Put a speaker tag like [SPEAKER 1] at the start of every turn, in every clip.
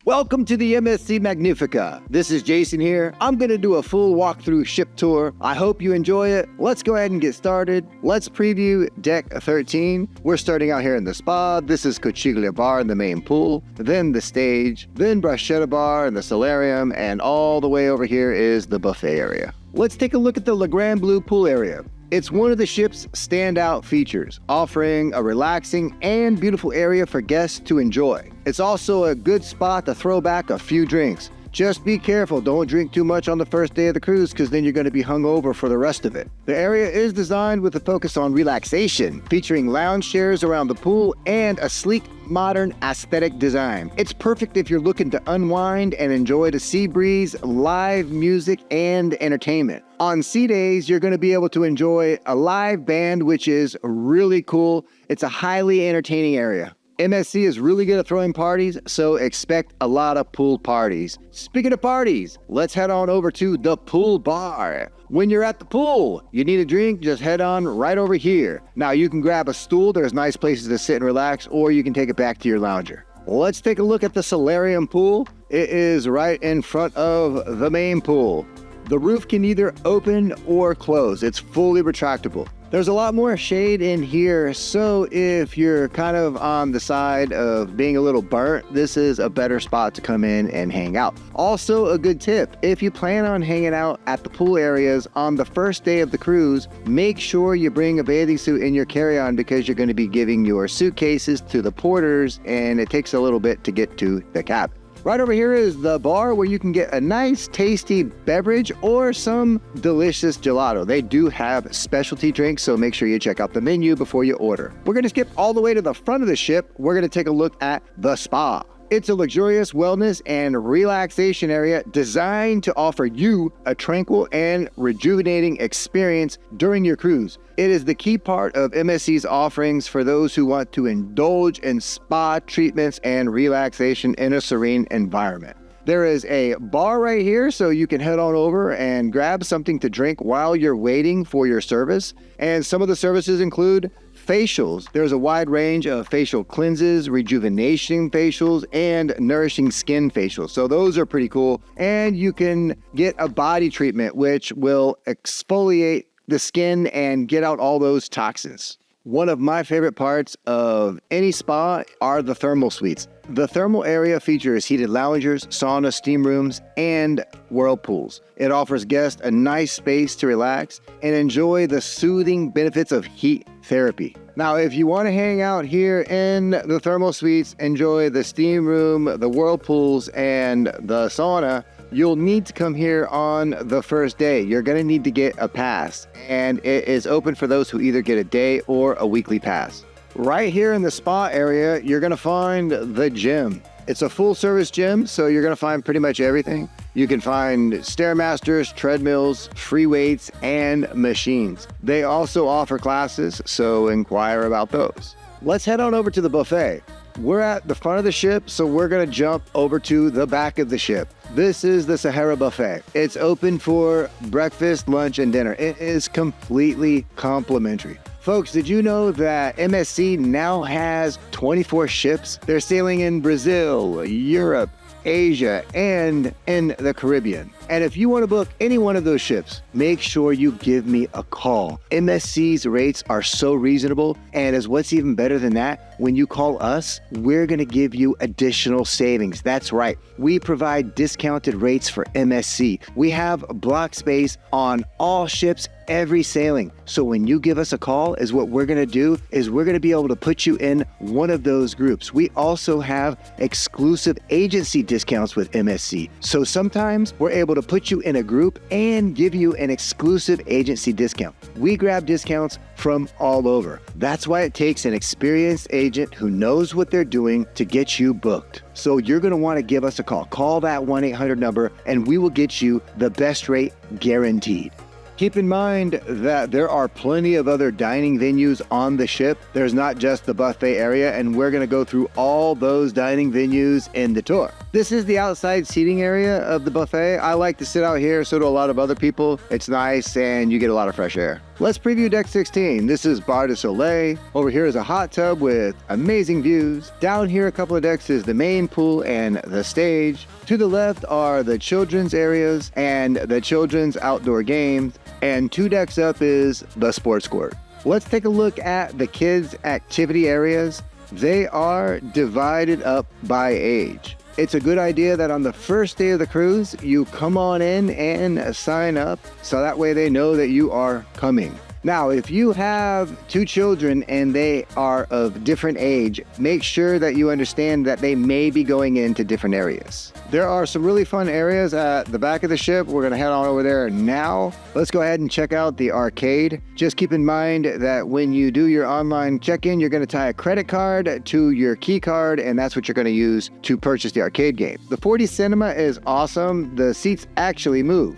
[SPEAKER 1] Welcome to the MSC Magnifica. This is Jason here. I'm going to do a full walkthrough ship tour. I hope you enjoy it. Let's go ahead and get started. Let's preview Deck 13. We're starting out here in the spa. This is Cochiglia Bar in the main pool, then the stage, then Bruschetta Bar and the solarium, and all the way over here is the buffet area. Let's take a look at the Le Grand Bleu pool area. It's one of the ship's standout features, offering a relaxing and beautiful area for guests to enjoy. It's also a good spot to throw back a few drinks. Just be careful, don't drink too much on the first day of the cruise because then you're going to be hungover for the rest of it. The area is designed with a focus on relaxation, featuring lounge chairs around the pool and a sleek, modern aesthetic design. It's perfect if you're looking to unwind and enjoy the sea breeze, live music, and entertainment. On sea days, you're going to be able to enjoy a live band, which is really cool. It's a highly entertaining area. MSC is really good at throwing parties, so expect a lot of pool parties. Speaking of parties, let's head on over to the pool bar. When you're at the pool, you need a drink, just head on right over here. Now you can grab a stool, there's nice places to sit and relax, or you can take it back to your lounger. Let's take a look at the solarium pool. It is right in front of the main pool. The roof can either open or close. It's fully retractable. There's a lot more shade in here, so if you're kind of on the side of being a little burnt, this is a better spot to come in and hang out. Also, a good tip, if you plan on hanging out at the pool areas on the first day of the cruise, make sure you bring a bathing suit in your carry-on because you're going to be giving your suitcases to the porters, and it takes a little bit to get to the cabin. Right over here is the bar where you can get a nice tasty beverage or some delicious gelato. They do have specialty drinks, so make sure you check out the menu before you order. We're gonna skip all the way to the front of the ship. We're gonna take a look at the spa. It's a luxurious wellness and relaxation area designed to offer you a tranquil and rejuvenating experience during your cruise. It is the key part of MSC's offerings for those who want to indulge in spa treatments and relaxation in a serene environment. There is a bar right here, so you can head on over and grab something to drink while you're waiting for your service. And some of the services include facials. There's a wide range of facial cleanses, rejuvenation facials, and nourishing skin facials. So those are pretty cool. And you can get a body treatment, which will exfoliate the skin and get out all those toxins. One of my favorite parts of any spa are the thermal suites. The thermal area features heated loungers, sauna, steam rooms, and whirlpools. It offers guests a nice space to relax and enjoy the soothing benefits of heat therapy. Now, if you want to hang out here in the thermal suites, enjoy the steam room, the whirlpools, and the sauna, you'll need to come here on the first day. You're going to need to get a pass, and it is open for those who either get a day or a weekly pass. Right here in the spa area, you're going to find the gym. It's a full-service gym, so you're going to find pretty much everything. You can find Stairmasters, treadmills, free weights, and machines. They also offer classes, so inquire about those. Let's head on over to the buffet. We're at the front of the ship, so we're going to jump over to the back of the ship. This is the Sahara Buffet. It's open for breakfast, lunch, and dinner. It is completely complimentary. Folks, did you know that MSC now has 24 ships? They're sailing in Brazil, Europe, Asia, and in the Caribbean. And if you want to book any one of those ships, make sure you give me a call. MSC's rates are so reasonable, and as what's even better than that, when you call us, we're going to give you additional savings. That's right. We provide discounted rates for MSC. We have block space on all ships every sailing. So when you give us a call, is what we're going to do is we're going to be able to put you in one of those groups. We also have exclusive agency discounts with MSC. So sometimes we're able to put you in a group and give you an exclusive agency discount. We grab discounts from all over. That's why it takes an experienced agent who knows what they're doing to get you booked. So you're going to want to give us a call. Call that 1-800 number and we will get you the best rate guaranteed. Keep in mind that there are plenty of other dining venues on the ship. There's not just the buffet area, and we're going to go through all those dining venues in the tour. This is the outside seating area of the buffet. I like to sit out here, so do a lot of other people. It's nice and you get a lot of fresh air. Let's preview deck 16. This is Bar de Soleil. Over here is a hot tub with amazing views. Down here, a couple of decks is the main pool and the stage. To the left are the children's areas and the children's outdoor games. And 2 decks up is the sports court. Let's take a look at the kids' activity areas. They are divided up by age. It's a good idea that on the first day of the cruise, you come on in and sign up so that way they know that you are coming. Now, if you have 2 children and they are of different age, make sure that you understand that they may be going into different areas. There are some really fun areas at the back of the ship. We're gonna head on over there now. Let's go ahead and check out the arcade. Just keep in mind that when you do your online check-in, you're gonna tie a credit card to your key card, and that's what you're gonna use to purchase the arcade game. The 4D cinema is awesome. The seats actually move.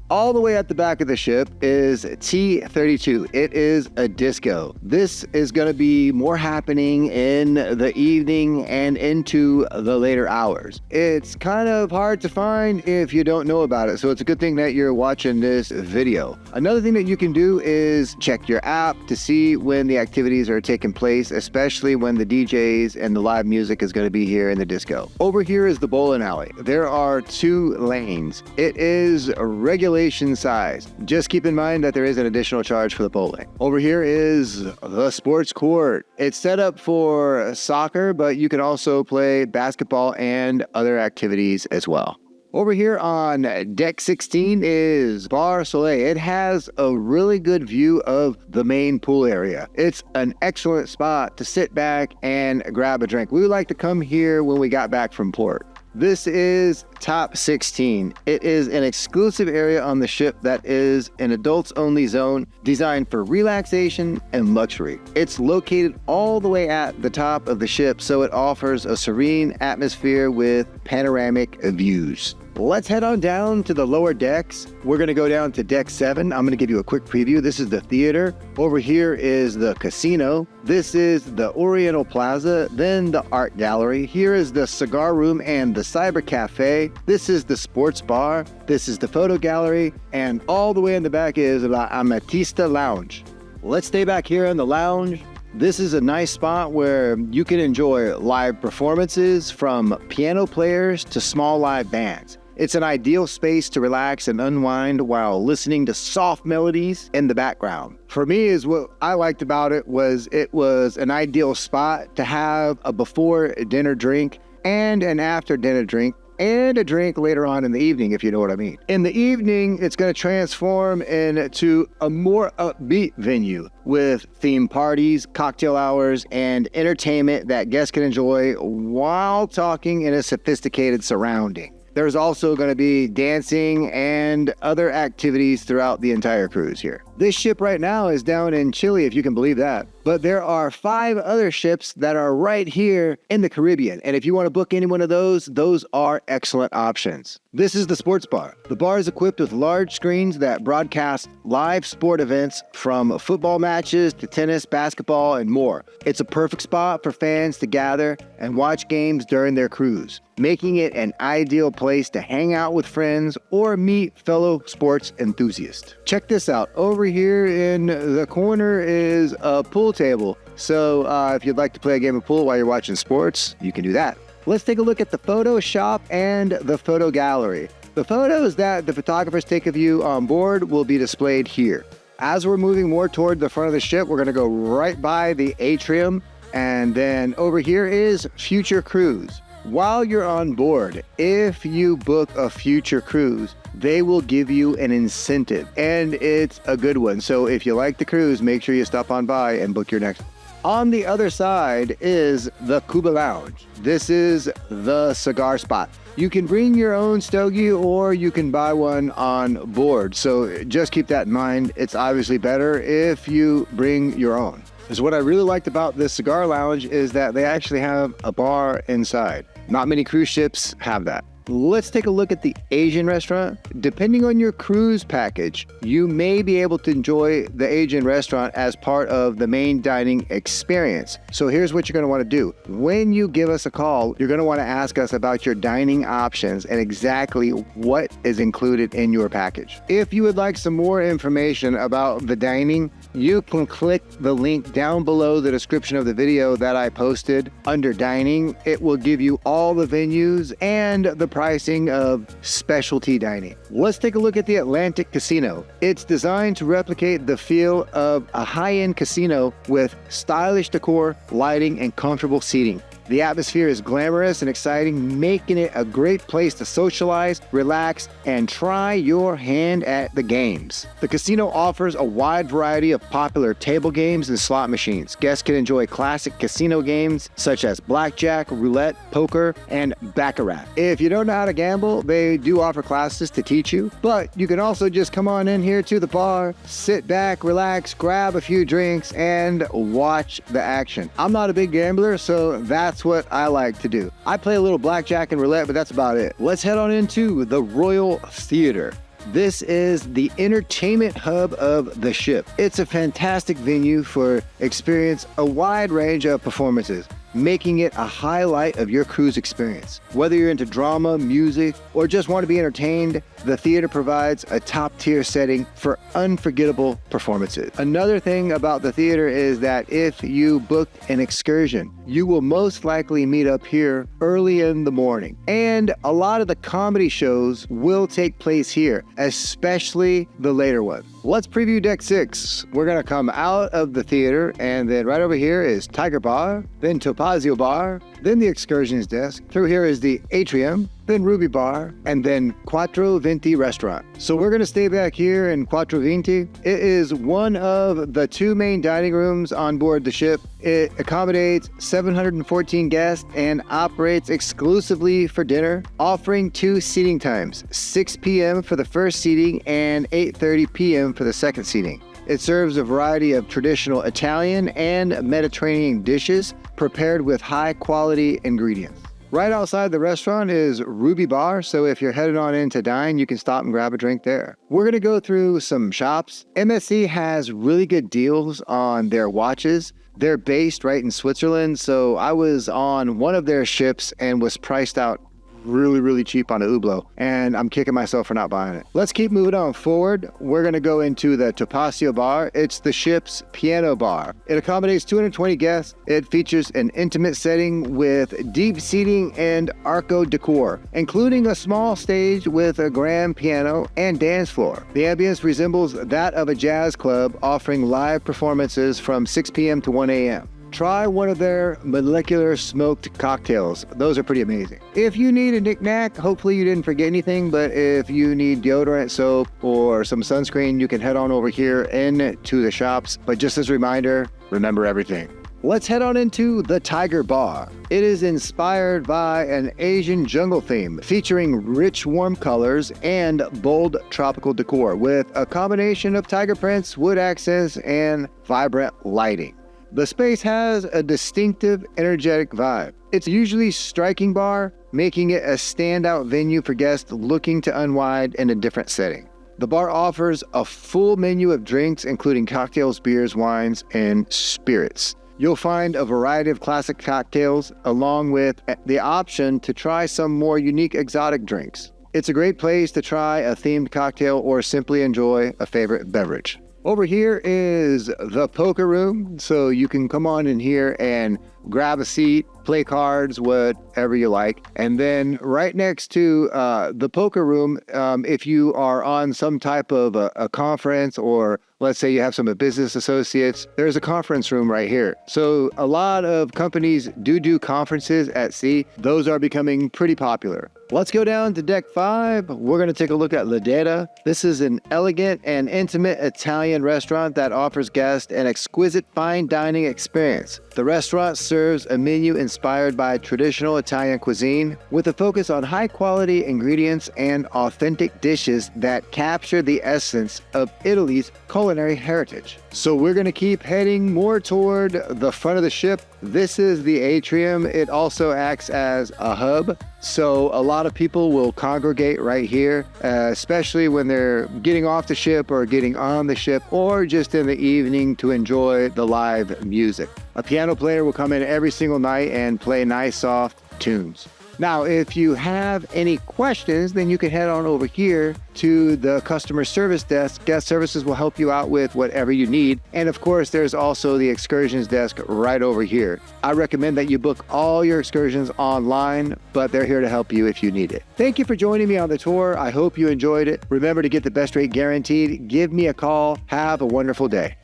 [SPEAKER 1] All the way at the back of the ship is T32. It is a disco. This is going to be more happening in the evening and into the later hours. It's kind of hard to find if you don't know about it, so it's a good thing that you're watching this video. Another thing that you can do is check your app to see when the activities are taking place, especially when the DJs and the live music is going to be here in the disco. Over here is the bowling alley. There are 2 lanes. It is a regulation size. Just keep in mind that there is an additional charge for the bowling. Over here is the sports court. It's set up for soccer, but you can also play basketball and other activities as well. Over here on deck 16 is Bar Soleil. It has a really good view of the main pool area. It's an excellent spot to sit back and grab a drink. We would like to come here when we got back from port. This is Top 16. It is an exclusive area on the ship that is an adults-only zone designed for relaxation and luxury. It's located all the way at the top of the ship, so it offers a serene atmosphere with panoramic views. Let's head on down to the lower decks. We're going to go down to deck 7. I'm going to give you a quick preview. This is the theater. Over here is the casino. This is the Oriental Plaza, then the art gallery. Here is the cigar room and the cyber cafe. This is the sports bar. This is the photo gallery. And all the way in the back is La Ametista Lounge. Let's stay back here in the lounge. This is a nice spot where you can enjoy live performances from piano players to small live bands. It's an ideal space to relax and unwind while listening to soft melodies in the background. For me, is what I liked about it was an ideal spot to have a before dinner drink and an after dinner drink and a drink later on in the evening, if you know what I mean. In the evening, it's going to transform into a more upbeat venue with theme parties, cocktail hours, and entertainment that guests can enjoy while talking in a sophisticated surrounding. There's also going to be dancing and other activities throughout the entire cruise here. This ship right now is down in Chile, if you can believe that. But there are 5 other ships that are right here in the Caribbean. And if you want to book any one of those are excellent options. This is the sports bar. The bar is equipped with large screens that broadcast live sport events from football matches to tennis, basketball, and more. It's a perfect spot for fans to gather and watch games during their cruise, making it an ideal place to hang out with friends or meet fellow sports enthusiasts. Check this out. Over here in the corner is a pool table. So if you'd like to play a game of pool while you're watching sports, you can do that. Let's take a look at the photo shop and the photo gallery. The photos that the photographers take of you on board will be displayed here. As we're moving more toward the front of the ship, we're going to go right by the atrium, and then over here is Future Cruise. While you're on board, if you book a future cruise, they will give you an incentive, and it's a good one. So if you like the cruise, make sure you stop on by and book your next one. On the other side is the Cuba Lounge. This is the cigar spot. You can bring your own stogie or you can buy one on board. So just keep that in mind. It's obviously better if you bring your own. Because what I really liked about this cigar lounge is that they actually have a bar inside. Not many cruise ships have that. Let's take a look at the Asian restaurant. Depending on your cruise package, you may be able to enjoy the Asian restaurant as part of the main dining experience. So here's what you're going to want to do. When you give us a call, you're going to want to ask us about your dining options and exactly what is included in your package. If you would like some more information about the dining, you can click the link down below the description of the video that I posted under dining. It will give you all the venues and the pricing of specialty dining. Let's take a look at the Atlantic Casino. It's designed to replicate the feel of a high-end casino with stylish decor, lighting, and comfortable seating. The atmosphere is glamorous and exciting, making it a great place to socialize, relax, and try your hand at the games. The casino offers a wide variety of popular table games and slot machines. Guests can enjoy classic casino games such as blackjack, roulette, poker, and baccarat. If you don't know how to gamble, they do offer classes to teach you, but you can also just come on in here to the bar, sit back, relax, grab a few drinks, and watch the action. I'm not a big gambler, so that's what I like to do. I play a little blackjack and roulette, but that's about it. Let's head on into the Royal Theater. This is the entertainment hub of the ship. It's a fantastic venue for experience a wide range of performances, making it a highlight of your cruise experience. Whether you're into drama, music, or just want to be entertained, the theater provides a top-tier setting for unforgettable performances. Another thing about the theater is that if you booked an excursion, you will most likely meet up here early in the morning. And a lot of the comedy shows will take place here, especially the later ones. Let's preview Deck 6. We're gonna come out of the theater, and then right over here is Tiger Bar, then Topazio Bar, then the excursions desk. Through here is the atrium, then Ruby Bar, and then Quattro Venti Restaurant. So we're gonna stay back here in Quattro Venti. It is one of the two main dining rooms on board the ship. It accommodates 714 guests and operates exclusively for dinner, offering 2 seating times, 6 p.m. for the first seating and 8:30 p.m. for the second seating. It serves a variety of traditional Italian and Mediterranean dishes prepared with high-quality ingredients. Right outside the restaurant is Ruby Bar, so if you're headed on in to dine, you can stop and grab a drink there. We're going to go through some shops. MSC has really good deals on their watches. They're based right in Switzerland, so I was on one of their ships and was priced out really cheap on a Hublot, and I'm kicking myself for not buying it. Let's keep moving on forward. We're going to go into the Topazio Bar. It's the ship's piano bar. It accommodates 220 guests. It features an intimate setting with deep seating and arco decor, including a small stage with a grand piano and dance floor. The ambience resembles that of a jazz club, offering live performances from 6 p.m. to 1 a.m. Try one of their molecular smoked cocktails. Those are pretty amazing. If you need a knick-knack, hopefully you didn't forget anything, but if you need deodorant, soap, or some sunscreen, you can head on over here into the shops. But just as a reminder, remember everything. Let's head on into the Tiger Bar. It is inspired by an Asian jungle theme, featuring rich warm colors and bold tropical decor with a combination of tiger prints, wood accents, and vibrant lighting. The space has a distinctive, energetic vibe. It's usually a striking bar, making it a standout venue for guests looking to unwind in a different setting. The bar offers a full menu of drinks, including cocktails, beers, wines, and spirits. You'll find a variety of classic cocktails, along with the option to try some more unique exotic drinks. It's a great place to try a themed cocktail or simply enjoy a favorite beverage. Over here is the poker room, so you can come on in here and grab a seat, play cards, whatever you like. And then right next to the poker room, if you are on some type of a conference, or let's say you have some business associates, there's a conference room right here. So a lot of companies do conferences at sea. Those are becoming pretty popular. Let's go down to Deck 5. We're going to take a look at L'Edera. This is an elegant and intimate Italian restaurant that offers guests an exquisite fine dining experience. The restaurant serves a menu inspired by traditional Italian cuisine with a focus on high-quality ingredients and authentic dishes that capture the essence of Italy's culinary heritage. So we're going to keep heading more toward the front of the ship. This is the atrium. It also acts as a hub. So a lot of people will congregate right here, especially when they're getting off the ship or getting on the ship, or just in the evening to enjoy the live music. A piano player will come in every single night and play nice soft tunes. Now, if you have any questions, then you can head on over here to the customer service desk. Guest services will help you out with whatever you need. And of course, there's also the excursions desk right over here. I recommend that you book all your excursions online, but they're here to help you if you need it. Thank you for joining me on the tour. I hope you enjoyed it. Remember to get the best rate guaranteed. Give me a call. Have a wonderful day.